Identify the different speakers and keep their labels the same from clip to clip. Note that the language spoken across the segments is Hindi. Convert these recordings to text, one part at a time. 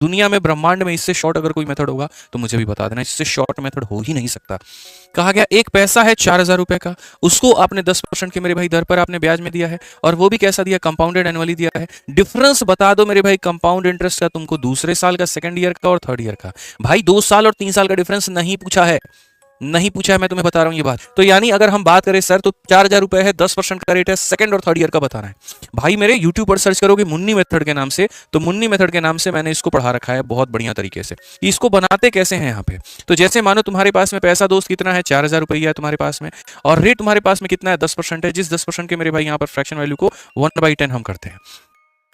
Speaker 1: दुनिया में, ब्रह्मांड में इससे शॉर्ट अगर कोई मेथड होगा तो मुझे भी बता देना, इससे शॉर्ट मेथड हो ही नहीं सकता। कहा गया एक पैसा है 4,000 रुपए का, उसको आपने 10% के मेरे भाई दर पर आपने ब्याज में दिया है, और वो भी कैसा दिया, कंपाउंडेड एनुअली दिया है। डिफरेंस बता दो मेरे भाई कंपाउंड इंटरेस्ट का तुमको, दूसरे साल का, सेकंड ईयर का और थर्ड ईयर का। भाई 2 साल और 3 साल का डिफरेंस नहीं पूछा है, नहीं पूछा है, मैं तुम्हें बता रहा हूं ये बात। तो यानी अगर हम बात करें सर तो 4,000 रुपए है, 10% का रेट है, सेकंड और थर्ड ईयर का बताना है। भाई मेरे यूट्यूब पर सर्च करोगे मुन्नी मेथड के नाम से, तो मुन्नी मेथड के नाम से मैंने इसको पढ़ा रखा है बहुत बढ़िया तरीके से। इसको बनाते कैसे हैं यहाँ पे, तो जैसे मानो तुम्हारे पास में पैसा दोस्त कितना है, 4,000 रुपया है तुम्हारे पास में, और रेट तुम्हारे पास में कितना है, 10% है। जिस 10% के मेरे भाई यहाँ पर फ्रैक्शन वैल्यू को 1/10 हम करते हैं।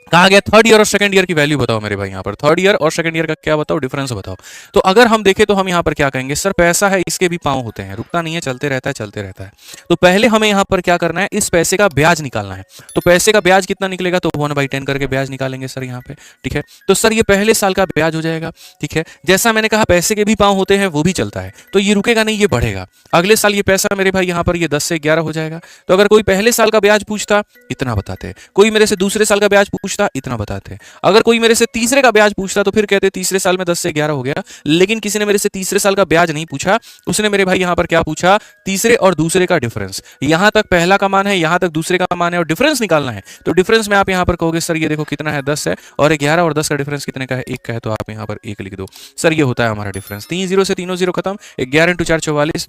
Speaker 1: कहा गया थर्ड ईयर और सेकंड ईयर की वैल्यू बताओ मेरे भाई, यहाँ पर थर्ड ईयर और सेकंड ईयर का क्या बताओ, डिफरेंस बताओ। तो अगर हम देखें तो हम यहाँ पर क्या कहेंगे, सर पैसा है, इसके भी पाँव होते हैं, रुकता नहीं है, चलते रहता है, चलते रहता है। तो पहले हमें यहाँ पर क्या करना है, इस पैसे का ब्याज निकालना है। तो पैसे का ब्याज कितना निकलेगा, तो 1/10 करके ब्याज निकालेंगे सर यहाँ पे, ठीक है। तो सर ये पहले साल का ब्याज हो जाएगा, ठीक है। जैसा मैंने कहा पैसे के भी पाँव होते हैं, वो भी चलता है, तो ये रुकेगा नहीं, ये बढ़ेगा। अगले साल ये पैसा मेरे भाई यहाँ पर ये 10 से 11 हो जाएगा। तो अगर कोई पहले साल का ब्याज पूछता, इतना बताते, कोई मेरे से दूसरे साल का ब्याज पूछता, इतना बताते। अगर कोई मेरे से तीसरे का ब्याज पूछता तो फिर कहते तीसरे साल में 10 से 11 हो गया। लेकिन किसी ने मेरे से तीसरे साल का ब्याज नहीं पूछा, उसने मेरे भाई यहां पर क्या पूछा, तीसरे और दूसरे का डिफरेंस। यहां तक पहला का मान है, यहां तक दूसरे का मान है, और डिफरेंस निकालना है। तो डिफरेंस में आप यहां पर कहोगे सर ये देखो कितना है, 10 है, और 11 और 10 का डिफरेंस कितने का है, 1 का है, तो आप यहां पर 1 लिख दो। सर ये होता है हमारा डिफरेंस। 3 0 से तीनों जीरो खत्म, 11 × 4 = 44।